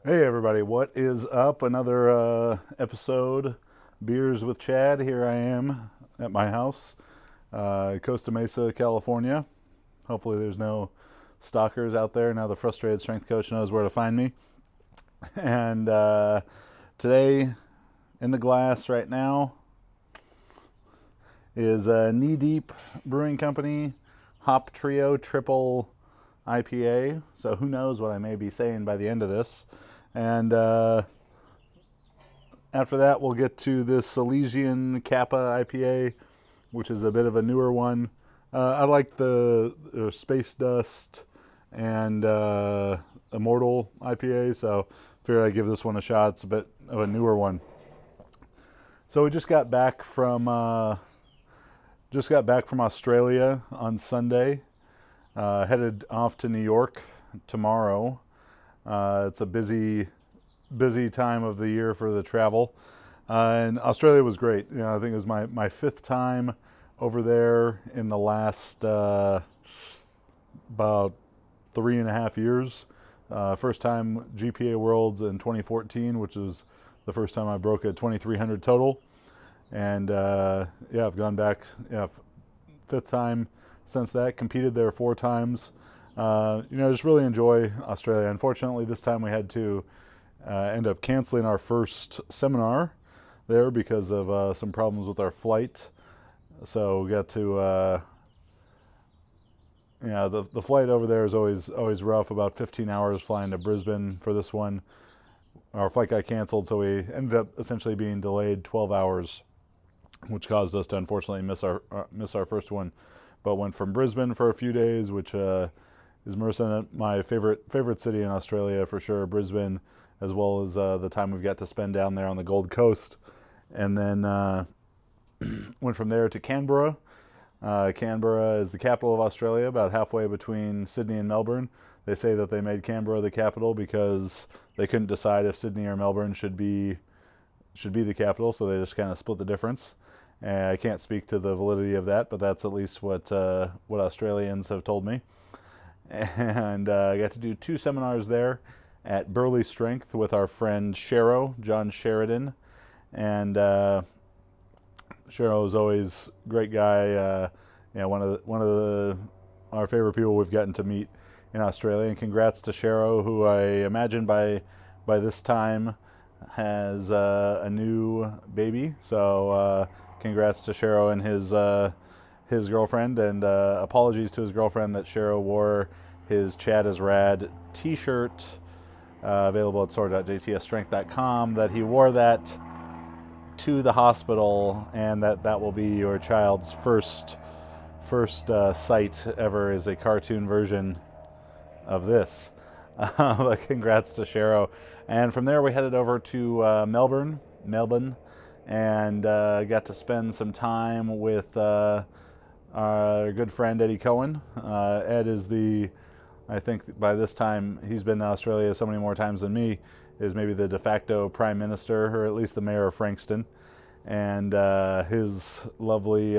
Hey everybody, what is up? Another episode, Beers with Chad. Here I am at my house, Costa Mesa, California. Hopefully there's no stalkers out there. Now the frustrated strength coach knows where to find me. And today in the glass right now is Knee Deep Brewing Company Hop Trio Triple IPA. So who knows what I may be saying by the end of this. And after that, we'll get to this Elysian Kappa IPA, which is a bit of a newer one. I like the Space Dust and Immortal IPA, so figured I'd give this one a shot. It's a bit of a newer one. So we just got back from Australia on Sunday. Headed off to New York tomorrow. It's a busy time of the year for the travel. And Australia was great. I think it was my fifth time over there in the last about 3.5 years. First time GPA Worlds in 2014, which is the first time I broke a 2,300 total. And yeah, I've gone back, fifth time since that. Competed there 4 times. Just really enjoy Australia. Unfortunately, this time we had to end up canceling our first seminar there because of some problems with our flight. So we got to, the flight over there is always rough. About 15 hours flying to Brisbane for this one. Our flight got canceled, so we ended up essentially being delayed 12 hours, which caused us to unfortunately miss our first one. But went from Brisbane for a few days, which is my favorite city in Australia for sure. Brisbane, as well as the time we've got to spend down there on the Gold Coast, and then went from there to Canberra. Canberra is the capital of Australia, about halfway between Sydney and Melbourne. They say that they made Canberra the capital because they couldn't decide if Sydney or Melbourne should be the capital, so they just kind of split the difference. And I can't speak to the validity of that, but that's at least what Australians have told me. And I got to do 2 seminars there at Burley Strength with our friend John Sheridan, and Shero is always a great guy. One of our favorite people we've gotten to meet in Australia. And congrats to Shero, who I imagine by this time has a new baby. So congrats to Shero and his girlfriend, and apologies to his girlfriend that Shero wore his Chad is Rad t-shirt, available at store.jtsstrength.com, that he wore that to the hospital, and that will be your child's first sight ever is a cartoon version of this. But congrats to Shero. And from there we headed over to Melbourne, and got to spend some time with our good friend Eddie Cohen. Ed is I think by this time he's been to Australia so many more times than me, is maybe the de facto prime minister, or at least the mayor of Frankston. And his lovely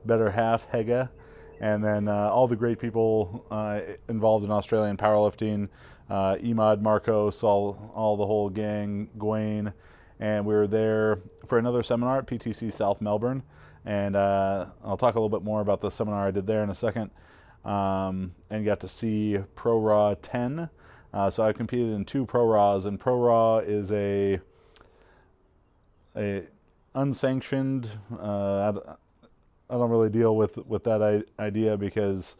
better half, Hega. And then all the great people involved in Australian powerlifting, Emad, Marcos, all the whole gang, Gwaine. And we were there for another seminar at PTC South Melbourne. And I'll talk a little bit more about the seminar I did there in a second. And got to see Pro Raw 10. So I competed in 2 Pro Raws, and Pro Raw is a unsanctioned. I don't really deal with that idea because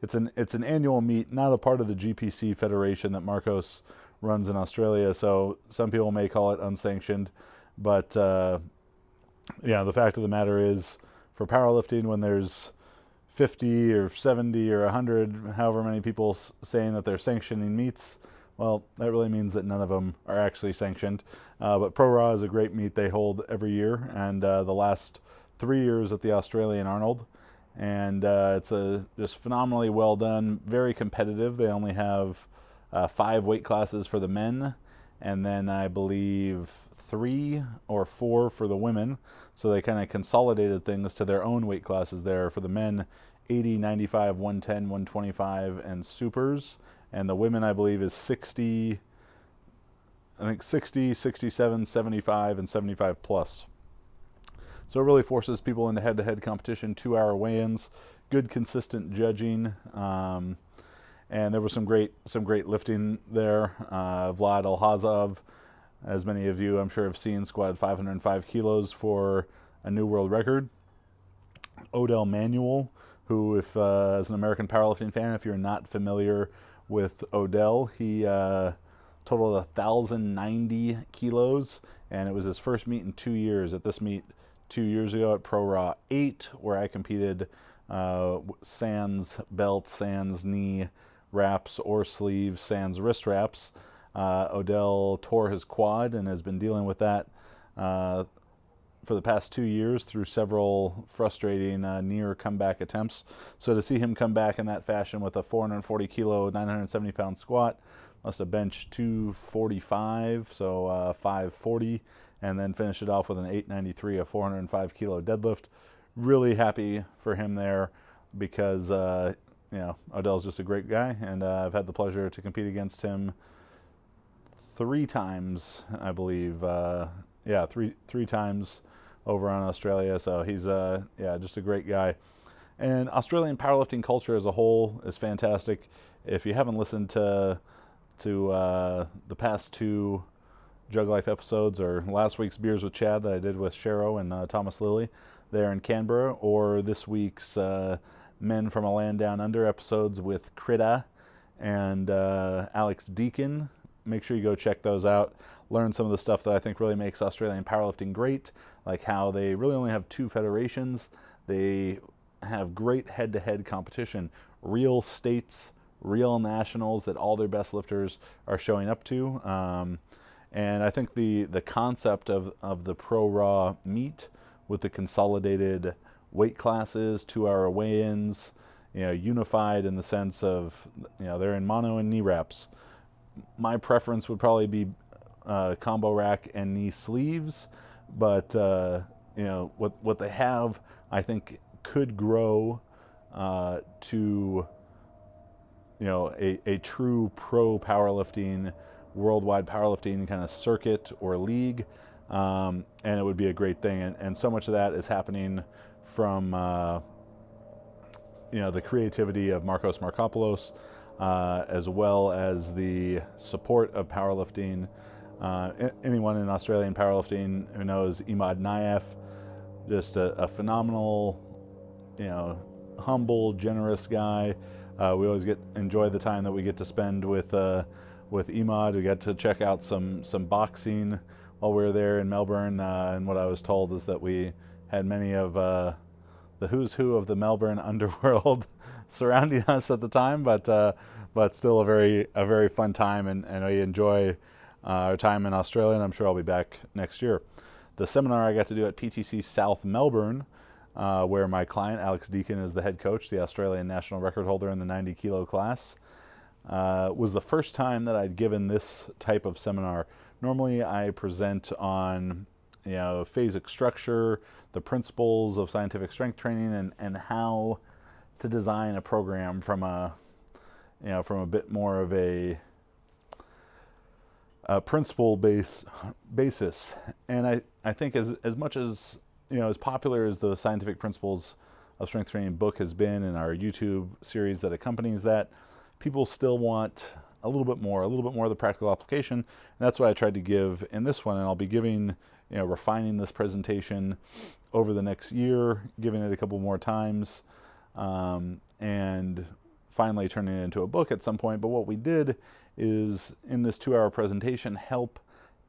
it's an annual meet, not a part of the GPC Federation that Marcos runs in Australia. So some people may call it unsanctioned, but the fact of the matter is, for powerlifting, when there's 50 or 70 or 100, however many people saying that they're sanctioning meets, well, that really means that none of them are actually sanctioned. But Pro Raw is a great meet they hold every year, and the last 3 years at the Australian Arnold. And it's just phenomenally well done, very competitive. They only have 5 weight classes for the men, and then I believe 3 or 4 for the women. So they kind of consolidated things to their own weight classes there. For the men, 80, 95, 110, 125, and supers. And the women, I believe, is 60, I think 60, 67, 75, and 75 plus. So it really forces people into head-to-head competition, 2-hour weigh-ins, good consistent judging, and there was some great lifting there. Vlad Alhazov, as many of you I'm sure have seen, squatted 505 kilos for a new world record. Odell Manuel, who, if as an American powerlifting fan, if you're not familiar with Odell, he totaled 1,090 kilos, and it was his first meet in 2 years. At this meet 2 years ago at Pro Raw 8, where I competed sans belt, sans knee wraps or sleeves, sans wrist wraps. Odell tore his quad and has been dealing with that for the past 2 years through several frustrating near comeback attempts. So to see him come back in that fashion with a 440 kilo, 970 pound squat, must have benched 245, so 540, and then finish it off with an 893, a 405 kilo deadlift. Really happy for him there, because Odell's just a great guy, and I've had the pleasure to compete against him 3 times, I believe. Three times over on Australia. So he's just a great guy. And Australian powerlifting culture as a whole is fantastic. If you haven't listened to the past 2 Jug Life episodes, or last week's Beers with Chad that I did with Shero and Thomas Lilly there in Canberra, or this week's Men from a Land Down Under episodes with Krita and Alex Deacon, make sure you go check those out. Learn some of the stuff that I think really makes Australian powerlifting great, like how they really only have 2 federations. They have great head-to-head competition, real states, real nationals that all their best lifters are showing up to. And I think the concept of the Pro Raw meet with the consolidated weight classes, 2-hour weigh-ins, unified in the sense of, they're in mono and knee wraps. My preference would probably be combo rack and knee sleeves, but what they have, I think, could grow to a true pro powerlifting, worldwide powerlifting kind of circuit or league, and it would be a great thing. And so much of that is happening from the creativity of Marcos Markopoulos, as well as the support of powerlifting. Anyone in Australian powerlifting who knows Imad Naif, just a phenomenal, humble, generous guy. We always enjoy the time that we get to spend with Imad. We got to check out some boxing while we were there in Melbourne, and what I was told is that we had many of the who's who of the Melbourne underworld surrounding us at the time, but still a very fun time, and I enjoy our time in Australia, and I'm sure I'll be back next year. The seminar I got to do at PTC South Melbourne, where my client Alex Deacon is the head coach, the Australian national record holder in the 90 kilo class, was the first time that I'd given this type of seminar. Normally I present on phasic structure, the principles of scientific strength training, and how to design a program from a bit more of a principle basis. And I think as much as as popular as the Scientific Principles of Strength Training book has been, in our YouTube series that accompanies that, people still want a little bit more of the practical application. And that's what I tried to give in this one, and I'll be giving, refining this presentation over the next year, giving it a couple more times, and finally turning it into a book at some point. But what we did is, in this 2-hour presentation, help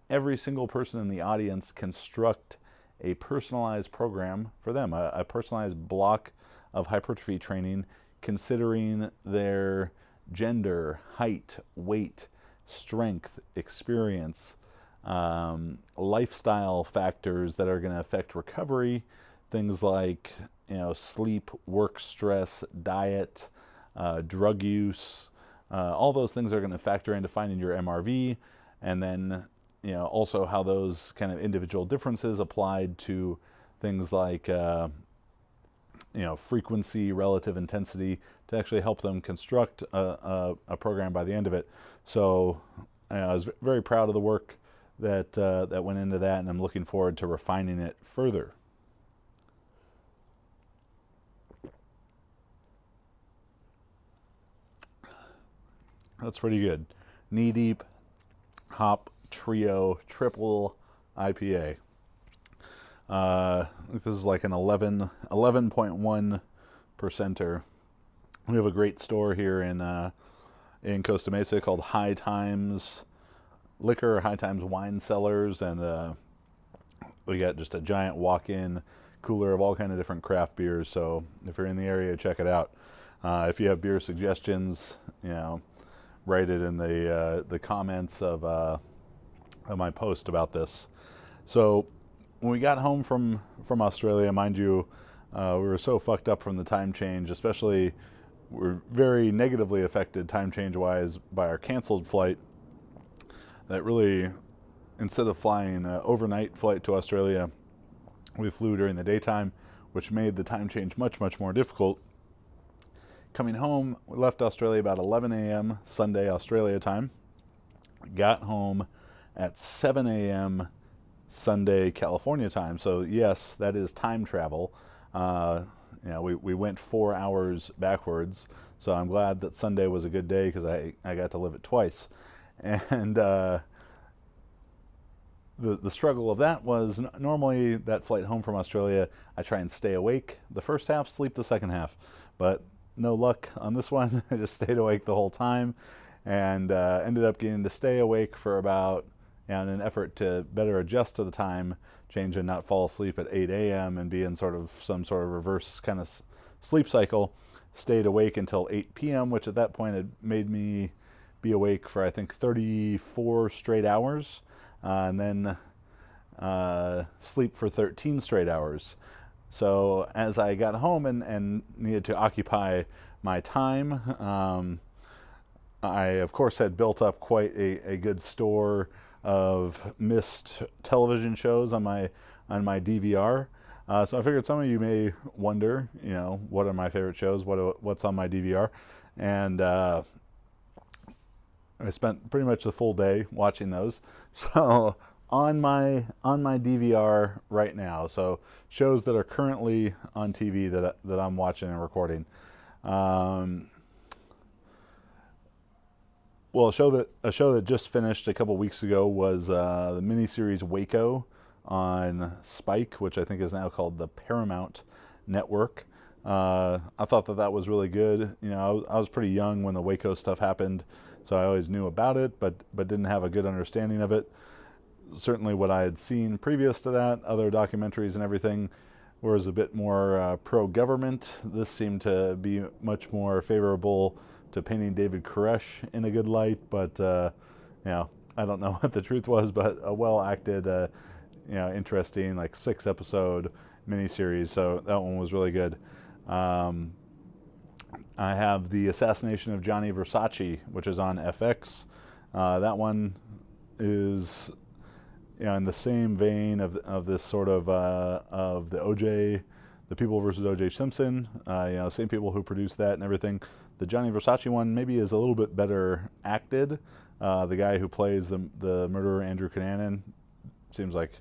every single person in the audience construct a personalized program for them, a personalized block of hypertrophy training, considering their gender, height, weight, strength, experience, lifestyle factors that are going to affect recovery, things like sleep, work stress, diet, drug use. All those things are going to factor into finding your MRV, and then also how those kind of individual differences applied to things like frequency, relative intensity, to actually help them construct a program by the end of it. So I was very proud of the work that went into that, and I'm looking forward to refining it further. That's pretty good. Knee Deep Hop Trio Triple IPA. This is like an 11.1 percenter. We have a great store here in Costa Mesa called High Times Liquor, High Times Wine Cellars, and we got just a giant walk-in cooler of all kind of different craft beers. So if you're in the area, check it out. If you have beer suggestions, write it in the comments of my post about this. So when we got home from Australia, mind you, we were so fucked up from the time change, especially we're very negatively affected time change wise by our canceled flight, that really, instead of flying an overnight flight to Australia, we flew during the daytime, which made the time change much, much more difficult. Coming home, we left Australia about 11 a.m. Sunday Australia time. Got home at 7 a.m. Sunday California time. So yes, that is time travel. We went 4 hours backwards. So I'm glad that Sunday was a good day because I got to live it twice. And the struggle of that was normally that flight home from Australia, I try and stay awake the first half, sleep the second half. But no luck on this one. I just stayed awake the whole time, and ended up getting to stay awake for about, in an effort to better adjust to the time change and not fall asleep at 8 a.m. and be in some sort of reverse kind of sleep cycle. Stayed awake until 8 p.m., which at that point had made me be awake for I think 34 straight hours, and then sleep for 13 straight hours. So as I got home and needed to occupy my time, I of course had built up quite a good store of missed television shows on my DVR. So I figured some of you may wonder, what are my favorite shows? What's on my DVR? And I spent pretty much the full day watching those. So on my DVR right now, so shows that are currently on TV that I'm watching and recording. Well, a show that just finished a couple weeks ago was the miniseries Waco on Spike, which I think is now called the Paramount Network. I thought that was really good. I was pretty young when the Waco stuff happened, so I always knew about it, but didn't have a good understanding of it. Certainly what I had seen previous to that, other documentaries and everything, was a bit more pro-government. This seemed to be much more favorable to painting David Koresh in a good light, but I don't know what the truth was, but a well-acted, interesting, like 6-episode miniseries, so that one was really good. I have The Assassination of Gianni Versace, which is on FX. That one is in the same vein of this sort of the OJ, the People versus OJ Simpson, same people who produced that and everything. The Gianni Versace one maybe is a little bit better acted. The guy who plays the murderer, Andrew Cunanan, seems like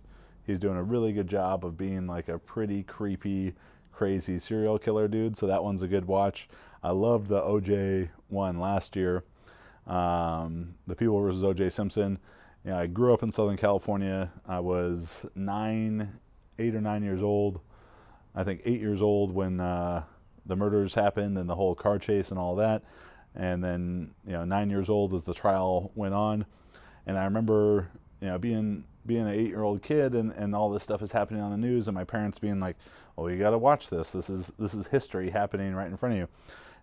he's doing a really good job of being like a pretty creepy, crazy serial killer dude. So that one's a good watch. I loved the OJ one last year. The People versus OJ Simpson. I grew up in Southern California. I was 8 or 9 years old. I think 8 years old when the murders happened and the whole car chase and all that. And then 9 years old as the trial went on. And I remember being an 8-year-old kid and all this stuff is happening on the news, and my parents being like, "Oh, you got to watch this. This is history happening right in front of you."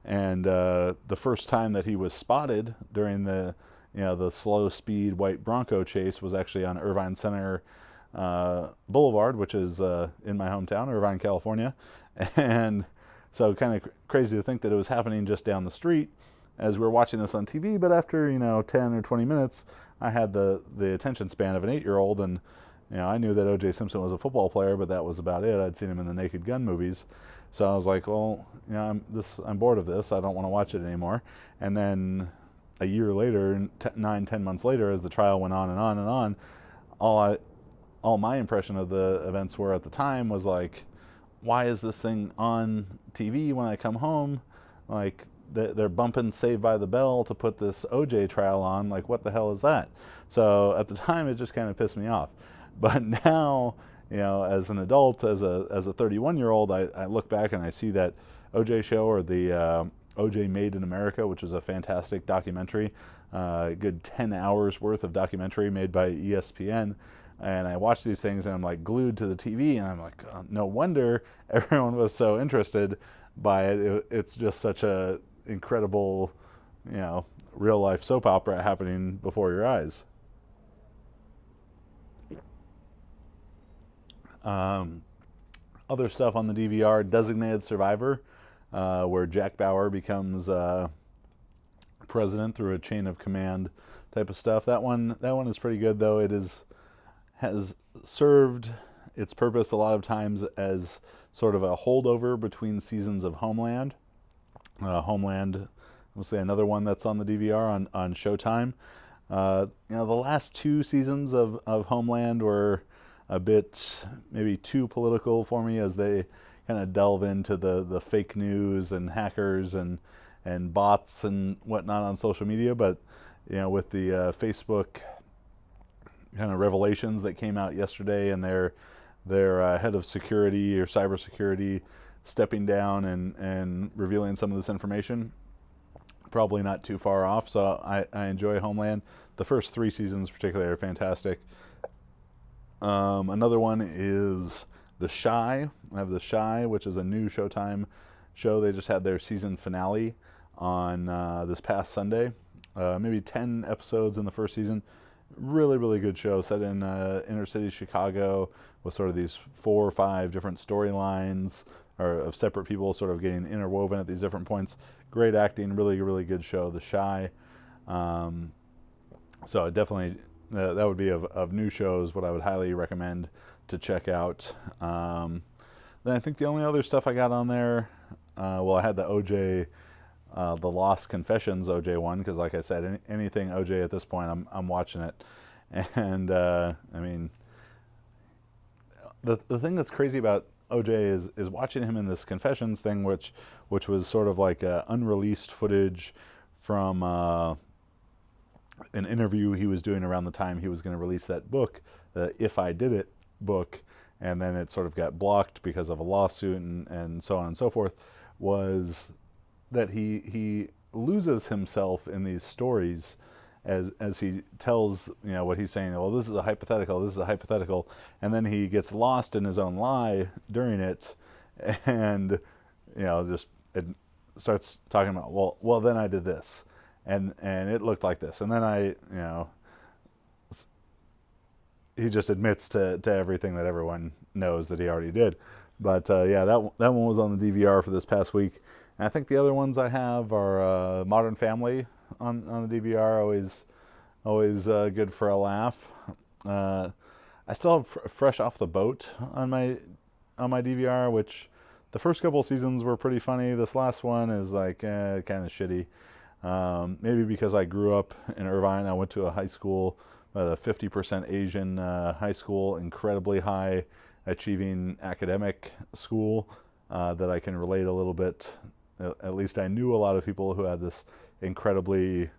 And the first time that he was spotted during the slow speed white Bronco chase was actually on Irvine Center Boulevard, which is in my hometown, Irvine, California. And so kind of crazy to think that it was happening just down the street as we were watching this on TV. But after 10 or 20 minutes, I had the attention span of an 8-year-old, and I knew that O.J. Simpson was a football player, but that was about it. I'd seen him in the Naked Gun movies. So I was like, well, I'm bored of this. I don't want to watch it anymore. And then a year later, 9-10 months later, as the trial went on and on and on, all I all my impression of the events were at the time was like, why is this thing on TV when I come home? Like, they're bumping Saved by the Bell to put this OJ trial on. Like, what the hell is that? So at the time, it just kind of pissed me off. But now, as an adult, as a 31-year-old, I look back and I see that OJ show, or the OJ Made in America, which was a fantastic documentary, good 10 hours worth of documentary made by ESPN. And I watch these things and I'm like glued to the TV, and I'm like, oh, no wonder everyone was so interested by it. It's just such a incredible, real life soap opera happening before your eyes. Um, Other stuff on the DVR: Designated Survivor, where Jack Bauer becomes president through a chain of command type of stuff. That one is pretty good, though. Has served its purpose a lot of times as sort of a holdover between seasons of Homeland. Homeland, we'll say another one that's on the DVR on Showtime. The last two seasons of Homeland were a bit maybe too political for me, as they kind of delve into the fake news and hackers and bots and whatnot on social media. But with the Facebook kind of revelations that came out yesterday, and their head of security or cybersecurity stepping down and revealing some of this information, probably not too far off. So I enjoy Homeland. The first three seasons particularly are fantastic. Another one is The Chi. I have The Chi, which is a new Showtime show. They just had their season finale on this past Sunday. Maybe 10 episodes in the first season. Really, really good show, set in inner city Chicago, with sort of these 4 or 5 different storylines, or of separate people sort of getting interwoven at these different points. Great acting, really, really good show, The Chi. So I definitely, that would be of new shows what I would highly recommend to check out. Then I think the only other stuff I got on there, I had the OJ, the Lost Confessions OJ one, because like I said, anything OJ at this point, I'm watching it. And I mean, the thing that's crazy about OJ is watching him in this confessions thing, which was sort of like unreleased footage from an interview he was doing around the time he was going to release that book, the If I Did It book, and then it sort of got blocked because of a lawsuit and so on and so forth, was that he loses himself in these stories as he tells what he's saying. Well, this is a hypothetical, and then he gets lost in his own lie during it, and just it starts talking about well then I did this, and it looked like this, and then he just admits to everything that everyone knows that he already did. But that one was on the DVR for this past week. And I think the other ones I have are Modern Family on the DVR, always good for a laugh. I still have Fresh Off the Boat on my DVR, which the first couple seasons were pretty funny. This last one is like kind of shitty. Maybe because I grew up in Irvine. I went to a high school, a 50% Asian high school, incredibly high achieving academic school, that I can relate a little bit. At least I knew a lot of people who had this incredibly,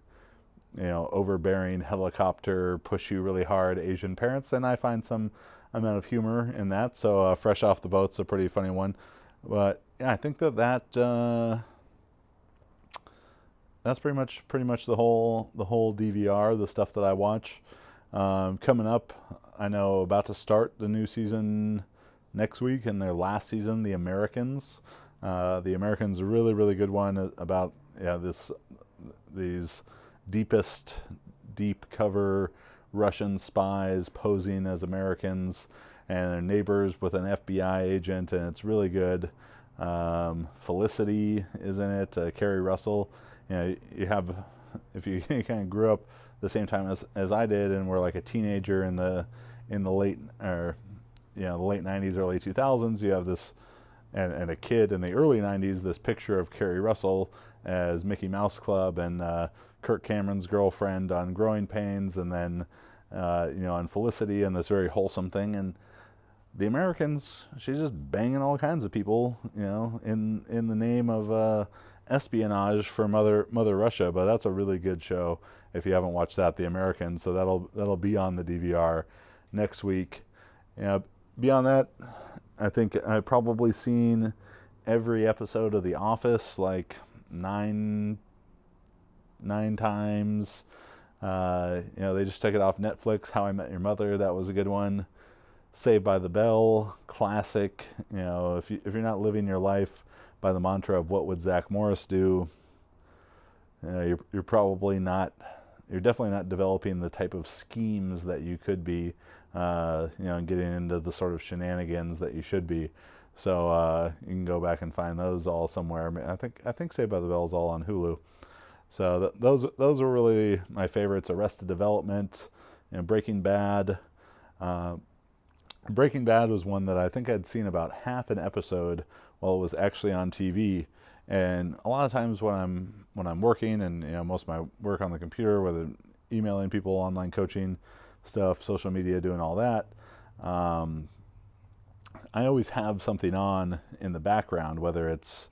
overbearing, helicopter, push you really hard Asian parents, and I find some amount of humor in that. So Fresh Off the Boat's a pretty funny one. But yeah, I think that's pretty much the whole DVR, the stuff that I watch. Coming up, I know about to start the new season next week, and their last season, The Americans. The Americans, a really, really good one about these deep cover Russian spies posing as Americans, and their neighbors with an FBI agent, and it's really good. Felicity is in it, Carrie Russell. You have, if you kind of grew up the same time as I did, and were like a teenager in the late the late 90s, early 2000s, you have this, and a kid in the early 90s, this picture of Carrie Russell as Mickey Mouse Club and Kirk Cameron's girlfriend on Growing Pains, and then on Felicity and this very wholesome thing. And the Americans, she's just banging all kinds of people, in the name of espionage for Mother Russia. But that's a really good show if you haven't watched that, The Americans. So that'll be on the DVR next week. Beyond that, I think I've probably seen every episode of The Office like nine times. They just took it off Netflix. How I Met Your Mother, that was a good one. Saved by the Bell, classic. If you're not living your life by the mantra of what would Zach Morris do, you're probably not. You're definitely not developing the type of schemes that you could be, and getting into the sort of shenanigans that you should be. So you can go back and find those all somewhere. I think Saved by the Bell is all on Hulu. So those were really my favorites. Arrested Development, Breaking Bad. Breaking Bad was one that I think I'd seen about half an episode while it was actually on TV. And a lot of times when I'm working, and most of my work on the computer, whether emailing people, online coaching stuff, social media, doing all that, I always have something on in the background, whether it's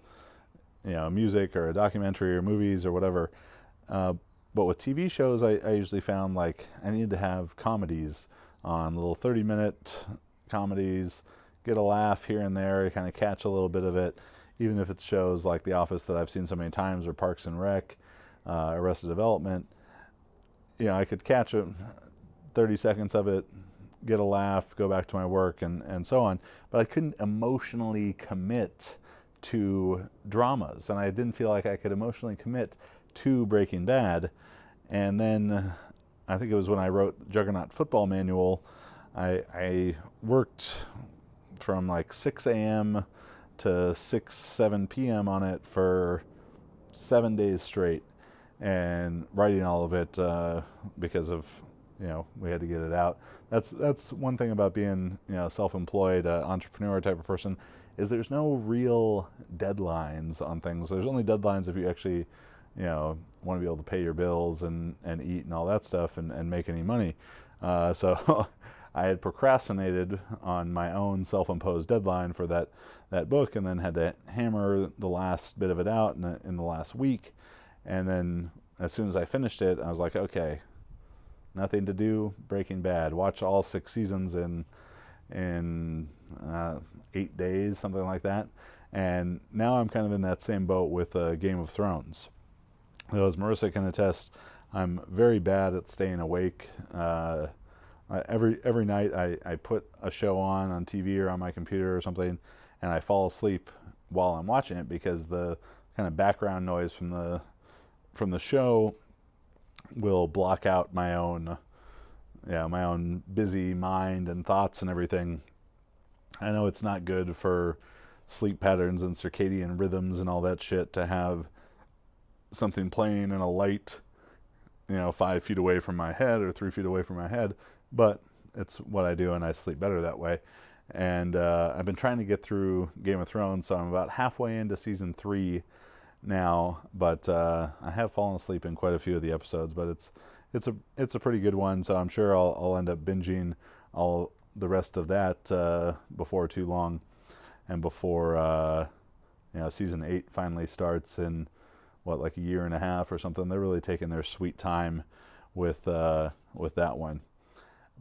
music or a documentary or movies or whatever. But with TV shows, I usually found like I needed to have comedies on, little 30-minute comedies, get a laugh here and there, kind of catch a little bit of it, even if it's shows like The Office that I've seen so many times, or Parks and Rec, Arrested Development. I could catch 30 seconds of it, get a laugh, go back to my work, and so on. But I couldn't emotionally commit to dramas, and I didn't feel like I could emotionally commit to Breaking Bad. And then I think it was when I wrote Juggernaut Football Manual, I worked from like 6 a.m. to 7 p.m. on it for 7 days straight, and writing all of it because of we had to get it out. That's one thing about being self-employed, entrepreneur type of person, is there's no real deadlines on things. There's only deadlines if you actually want to be able to pay your bills and eat and all that stuff and make any money. So I had procrastinated on my own self-imposed deadline for that book, and then had to hammer the last bit of it out in the last week. And then as soon as I finished it, I was like, okay, nothing to do, Breaking Bad. Watch all 6 seasons in 8 days, something like that. And now I'm kind of in that same boat with Game of Thrones. Though, as Marissa can attest, I'm very bad at staying awake. Every night I put a show on TV or on my computer or something, and I fall asleep while I'm watching it, because the kind of background noise from the show will block out my own busy mind and thoughts and everything. I know it's not good for sleep patterns and circadian rhythms and all that shit to have something playing in a light 5 feet away from my head or 3 feet away from my head, but it's what I do, and I sleep better that way. And I've been trying to get through Game of Thrones, so I'm about halfway into season 3 now, but I have fallen asleep in quite a few of the episodes, but it's a pretty good one, so I'm sure I'll end up binging all the rest of that before too long, and before season 8 finally starts in like a year and a half or something. They're really taking their sweet time with that one.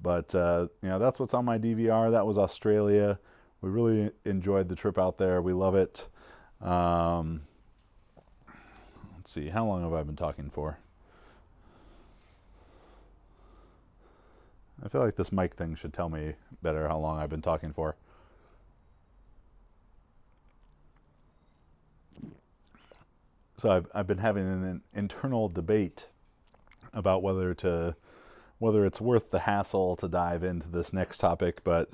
But that's what's on my DVR. That was Australia. We really enjoyed the trip out there. We love it. Let's see, how long have I been talking for? I feel like this mic thing should tell me better how long I've been talking for. So I've been having an internal debate about whether it's worth the hassle to dive into this next topic, but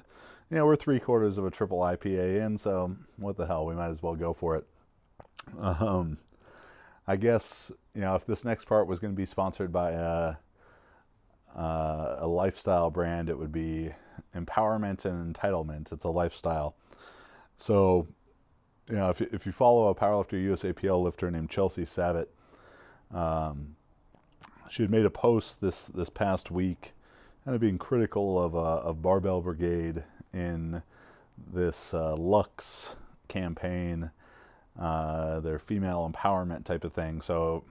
we're 3/4 of a triple IPA in, so what the hell, we might as well go for it. I guess if this next part was going to be sponsored by a lifestyle brand, it would be Empowerment and Entitlement. It's a lifestyle. So if you follow a powerlifter, USAPL lifter named Chelsea Savitt, she had made a post this past week, kind of being critical of Barbell Brigade in this Lux campaign, their female empowerment type of thing. So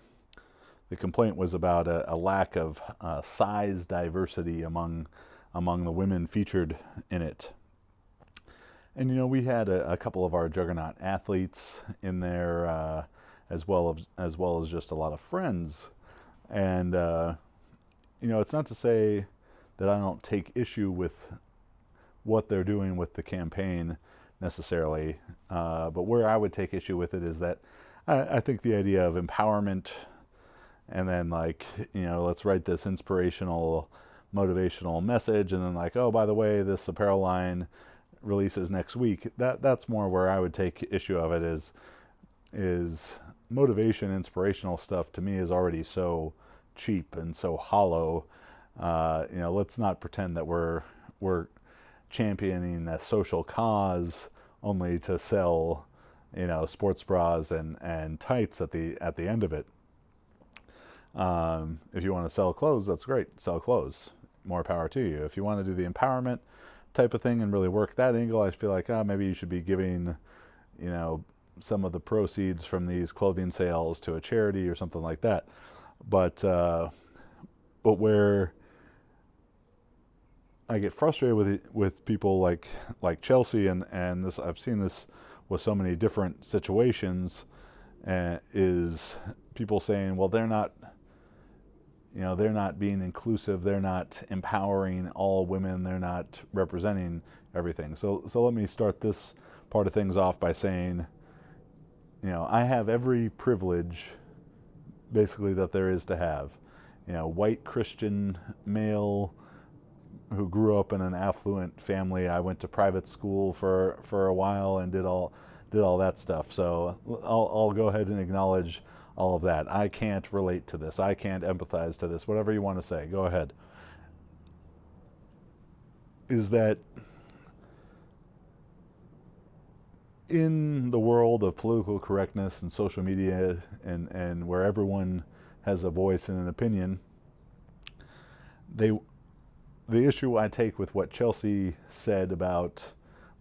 the complaint was about a lack of size diversity among the women featured in it. And we had a couple of our juggernaut athletes in there, as well as just a lot of friends. And it's not to say that I don't take issue with what they're doing with the campaign necessarily, but where I would take issue with it is that I think the idea of empowerment, and then let's write this inspirational, motivational message, and then oh, by the way, this apparel line releases next week. That's more where I would take issue of it. Is motivation, inspirational stuff to me is already so cheap and so hollow. Let's not pretend that we're championing a social cause only to sell sports bras and tights at the end of it. If you want to sell clothes, that's great. Sell clothes. More power to you. If you want to do the empowerment type of thing and really work that angle, I feel like maybe you should be giving some of the proceeds from these clothing sales to a charity or something like that. But where I get frustrated with people like Chelsea, and this, I've seen this with so many different situations, is people saying, well, they're not being inclusive, they're not empowering all women, they're not representing everything. So let me start this part of things off by saying, I have every privilege basically that there is to have. White Christian male who grew up in an affluent family. I went to private school for a while and did all that stuff. So I'll go ahead and acknowledge all of that. I can't relate to this. I can't empathize to this. Whatever you want to say, go ahead. Is that in the world of political correctness and social media and where everyone has a voice and an opinion, the issue I take with what Chelsea said about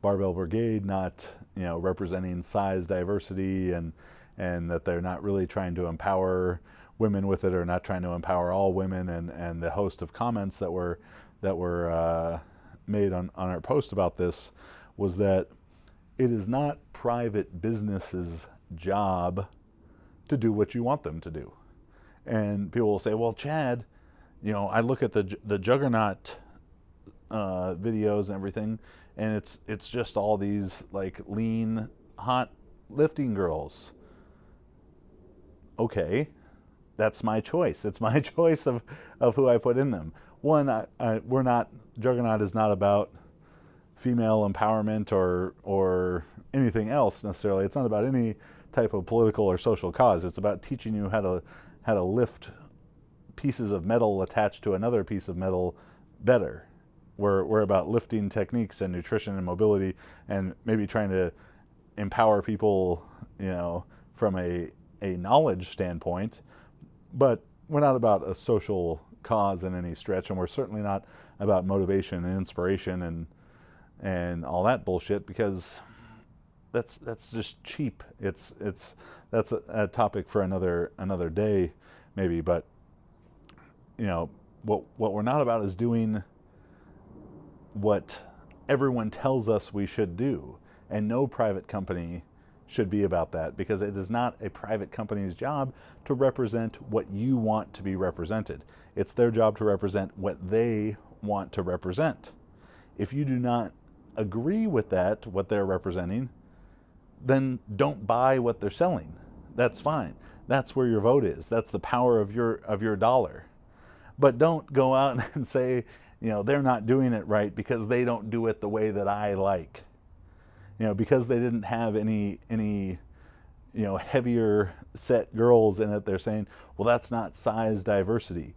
Barbell Brigade not representing size diversity and that they're not really trying to empower women with it, or not trying to empower all women, and the host of comments that were made on our post about this, was that it is not private businesses' job to do what you want them to do. And people will say, well, Chad, I look at the Juggernaut videos and everything, and it's just all these lean, hot lifting girls. Okay, that's my choice. It's my choice of who I put in them. One, Juggernaut is not about female empowerment or anything else necessarily. It's not about any type of political or social cause. It's about teaching you how to lift pieces of metal attached to another piece of metal better. We're about lifting techniques and nutrition and mobility, and maybe trying to empower people, from a knowledge standpoint. But we're not about a social cause in any stretch, and we're certainly not about motivation and inspiration and all that bullshit, because that's just cheap. That's a topic for another day maybe. But what we're not about is doing what everyone tells us we should do, and no private company should be about that, because it is not a private company's job to represent what you want to be represented. It's their job to represent what they want to represent. If you do not agree with that, what they're representing, then don't buy what they're selling. That's fine. That's where your vote is. That's the power of your dollar. But don't go out and say, they're not doing it right because they don't do it the way that I like. Because they didn't have any heavier set girls in it, they're saying, well, that's not size diversity.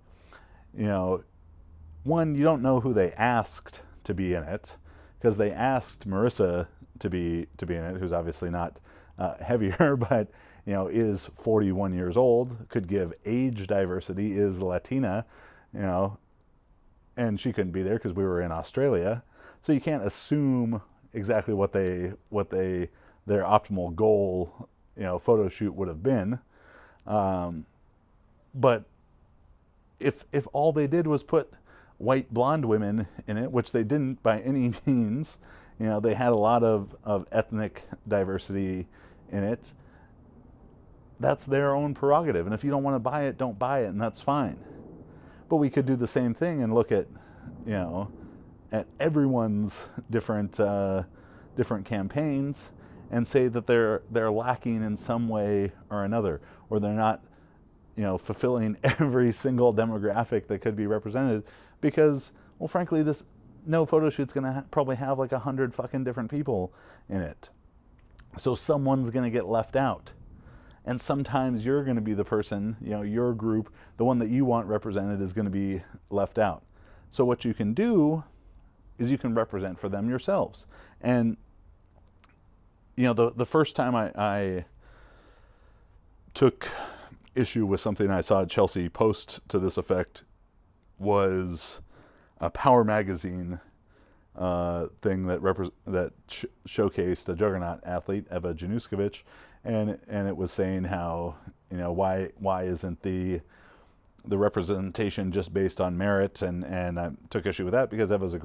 One, you don't know who they asked to be in it, because they asked Marissa to be in it, who's obviously not heavier, but is 41 years old, could give age diversity, is Latina, and she couldn't be there because we were in Australia. So you can't assume exactly what their optimal goal, photo shoot would have been. But if all they did was put white blonde women in it, which they didn't by any means, they had a lot of ethnic diversity in it. That's their own prerogative. And if you don't want to buy it, don't buy it, and that's fine. But we could do the same thing and look at, at everyone's different campaigns and say that they're lacking in some way or another, or they're not, fulfilling every single demographic that could be represented, because, well, frankly, no photo shoot's gonna probably have like 100 fucking different people in it. So someone's gonna get left out. And sometimes you're going to be the person, your group, the one that you want represented is going to be left out. So what you can do is you can represent for them yourselves. And, the first time I took issue with something I saw Chelsea post to this effect was a Power Magazine thing that showcased a juggernaut athlete, Eva Januskovic, and it was saying how, why isn't the representation just based on merit, and I took issue with that because Eva's a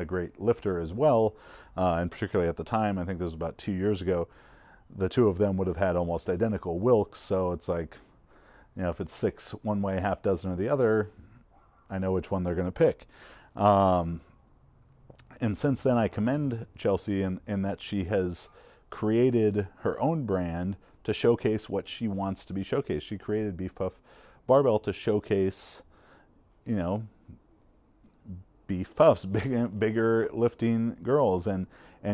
great lifter as well, and particularly at the time, I think this was about 2 years ago, the two of them would have had almost identical Wilks, so it's like, if it's 6 one way, half dozen or the other, I know which one they're going to pick. And since then, I commend Chelsea in that she has created her own brand to showcase what she wants to be showcased. She created Beef Puff Barbell to showcase, beef puffs, bigger lifting girls, and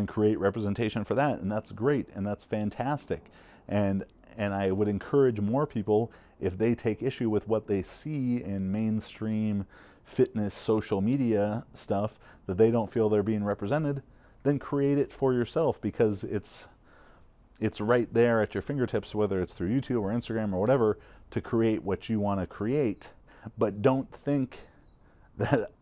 create representation for that. And that's great, and that's fantastic. And I would encourage more people, if they take issue with what they see in mainstream fitness social media stuff, that they don't feel they're being represented, then create it for yourself, because it's right there at your fingertips, whether it's through YouTube or Instagram or whatever, to create what you want to create. But don't think that,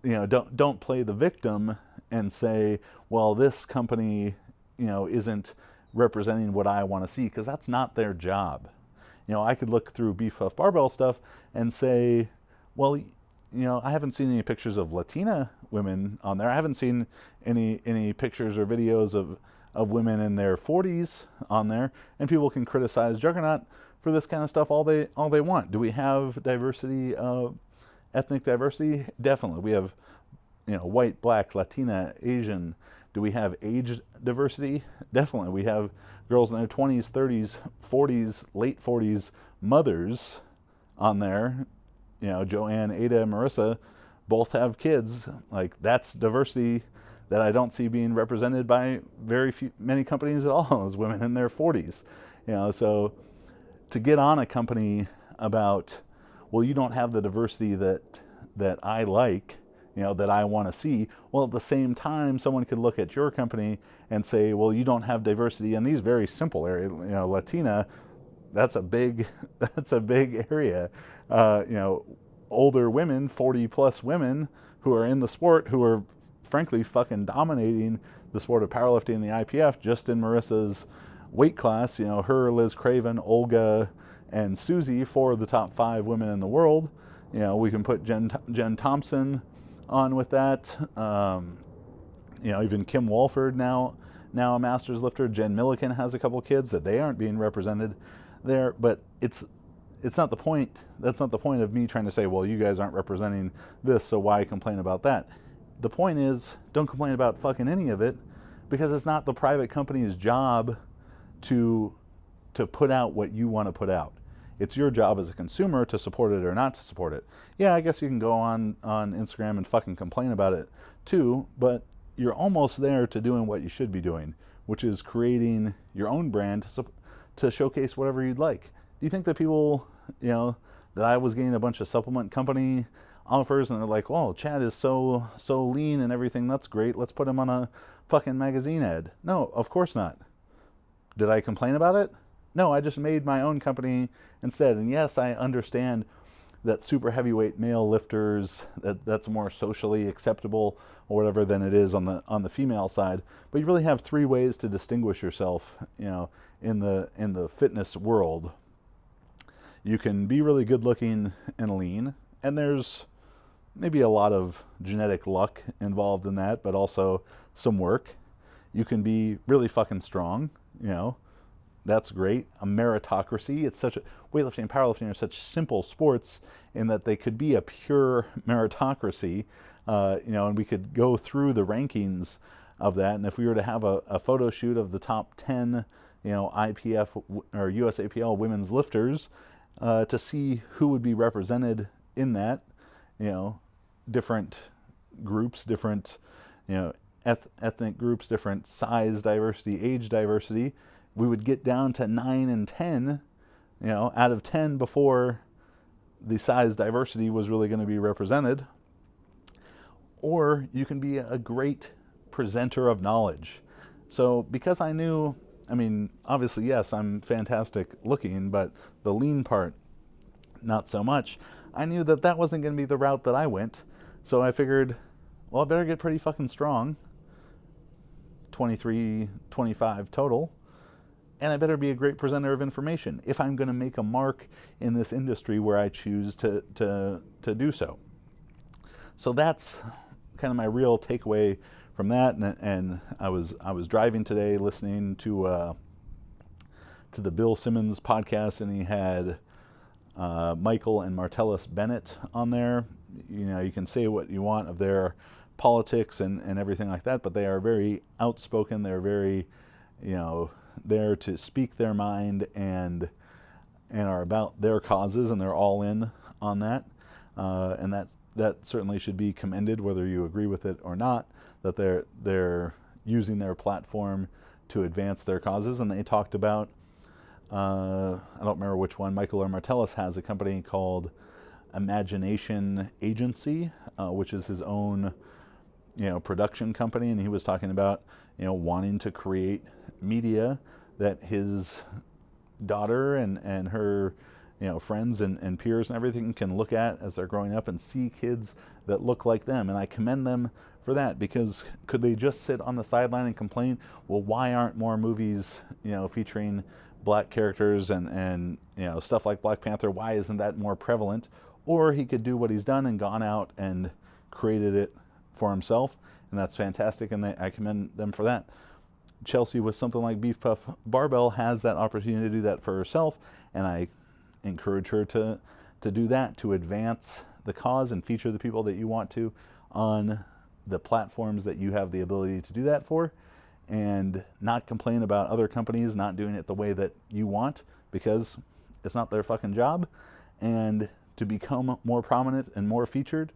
don't play the victim and say, well, this company, isn't representing what I want to see, because that's not their job. I could look through Beef Puff Barbell stuff and say, well, I haven't seen any pictures of Latina women on there. I haven't seen any pictures or videos of women in their 40s on there. And people can criticize Juggernaut for this kind of stuff all they want. Do we have diversity, ethnic diversity? Definitely. We have, white, black, Latina, Asian. Do we have age diversity? Definitely. We have girls in their 20s, 30s, 40s, late 40s, mothers on there. Joanne, Ada, and Marissa both have kids. Like, that's diversity that I don't see being represented by many companies at all, as women in their 40s. So to get on a company about, well, you don't have the diversity that I like, that I want to see. Well, at the same time, someone could look at your company and say, well, you don't have diversity in these very simple areas. Latina, that's a big area. Older women, 40 plus women who are in the sport, who are frankly fucking dominating the sport of powerlifting in the IPF, just in Marissa's weight class. Her, Liz Craven, Olga, and Susie, 4 of the top 5 women in the world. We can put Jen Thompson on with that. Even Kim Walford, now a masters lifter. Jen Milliken has a couple kids that they aren't being represented there, but it's not the point. That's not the point of me trying to say, well, you guys aren't representing this, so why complain about that? The point is, don't complain about fucking any of it, because it's not the private company's job to put out what you want to put out. It's your job as a consumer to support it or not to support it. Yeah, I guess you can go on Instagram and fucking complain about it too, but you're almost there to doing what you should be doing, which is creating your own brand to showcase whatever you'd like. Do you think that people, that I was getting a bunch of supplement company offers and they're like, well, Chad is so lean and everything, that's great, let's put him on a fucking magazine ad? No, of course not. Did I complain about it? No, I just made my own company instead. And yes, I understand that super heavyweight male lifters, that's more socially acceptable or whatever than it is on the female side. But you really have three ways to distinguish yourself, in the fitness world. You can be really good looking and lean, and there's maybe a lot of genetic luck involved in that, but also some work. You can be really fucking strong, that's great. A meritocracy. It's such a weightlifting and powerlifting are such simple sports in that they could be a pure meritocracy, and we could go through the rankings of that. And if we were to have a photo shoot of the top 10, IPF or USAPL women's lifters, to see who would be represented in that, different groups, different, ethnic groups, different size diversity, age diversity, we would get down to 9 and 10, out of 10 before the size diversity was really going to be represented. Or you can be a great presenter of knowledge. So because I knew, obviously, yes, I'm fantastic looking, but the lean part, not so much. I knew that wasn't going to be the route that I went. So I figured, well, I better get pretty fucking strong. 23, 25 total. And I better be a great presenter of information if I'm going to make a mark in this industry where I choose to do so. So that's kind of my real takeaway from that. And I was driving today listening to the Bill Simmons podcast, and he had Michael and Martellus Bennett on there. You can say what you want of their politics and everything like that, but they are very outspoken. They're very, there to speak their mind and are about their causes, and they're all in on that. And that certainly should be commended, whether you agree with it or not, that they're using their platform to advance their causes. And they talked about, I don't remember which one, Michael or Martellus has a company called Imagination Agency, which is his own, production company. And he was talking about, wanting to create media that his daughter and her, friends and peers and everything can look at as they're growing up and see kids that look like them. And I commend them for that, because could they just sit on the sideline and complain, well, why aren't more movies, featuring black characters and stuff like Black Panther? Why isn't that more prevalent? Or he could do what he's done and gone out and created it for himself, and that's fantastic, and I commend them for that. Chelsea, with something like Beef Puff Barbell, has that opportunity to do that for herself, and I encourage her to do that, to advance the cause and feature the people that you want to on the platforms that you have the ability to do that for, and not complain about other companies not doing it the way that you want, because it's not their fucking job. And to become more prominent and more featured,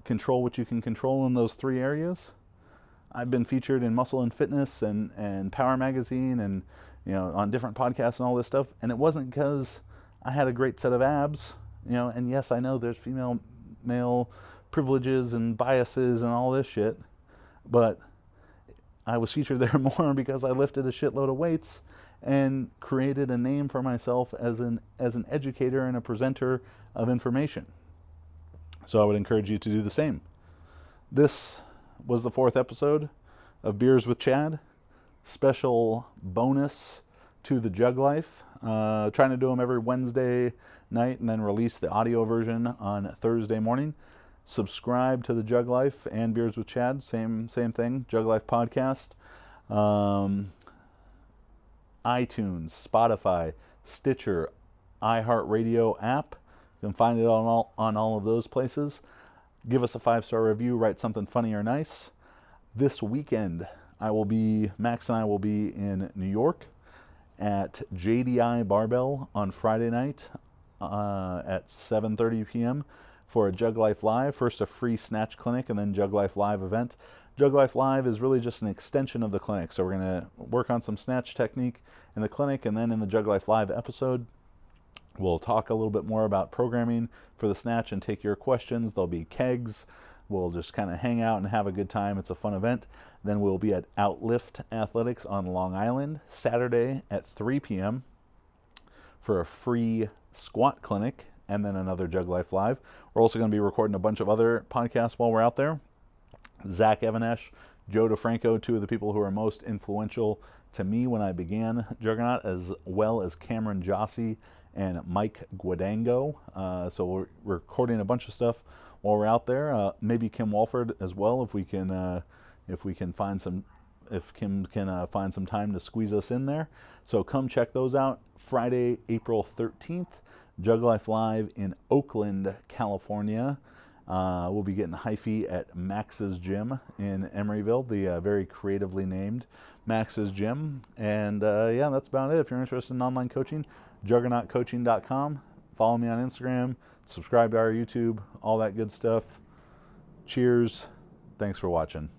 control what you can control in those three areas. I've been featured in Muscle and Fitness and Power Magazine and on different podcasts and all this stuff, and it wasn't because I had a great set of abs, and yes, I know there's male privileges and biases and all this shit, but I was featured there more because I lifted a shitload of weights and created a name for myself as an educator and a presenter of information. So I would encourage you to do the same. This was the 4th episode of Beers with Chad. Special bonus to the Jug Life. Trying to do them every Wednesday night and then release the audio version on Thursday morning. Subscribe to the Jug Life and Beers with Chad. Same thing. Jug Life podcast. iTunes, Spotify, Stitcher, iHeartRadio app. You can find it on all of those places. Give us a 5-star review. Write something funny or nice. This weekend, Max and I will be in New York at JDI Barbell on Friday night at 7:30 p.m. for a Jug Life Live. First a free snatch clinic and then Jug Life Live event. Jug Life Live is really just an extension of the clinic. So we're going to work on some snatch technique in the clinic, and then in the Jug Life Live episode, we'll talk a little bit more about programming for the snatch and take your questions. There'll be kegs. We'll just kind of hang out and have a good time. It's a fun event. Then we'll be at Outlift Athletics on Long Island Saturday at 3 p.m. for a free squat clinic and then another Jug Life Live. We're also going to be recording a bunch of other podcasts while we're out there. Zach Evanesh, Joe DeFranco, two of the people who are most influential to me when I began Juggernaut, as well as Cameron Jossi and Mike Guadango. So we're recording a bunch of stuff while we're out there. Maybe Kim Walford as well, if Kim can find some time to squeeze us in there. So come check those out. Friday, April 13th, Jug Life Live in Oakland, California. We'll be getting hyphy at Max's Gym in Emeryville, the very creatively named Max's Gym. And yeah, that's about it. If you're interested in online coaching, juggernautcoaching.com. Follow me on Instagram, subscribe to our YouTube, all that good stuff. Cheers. Thanks for watching.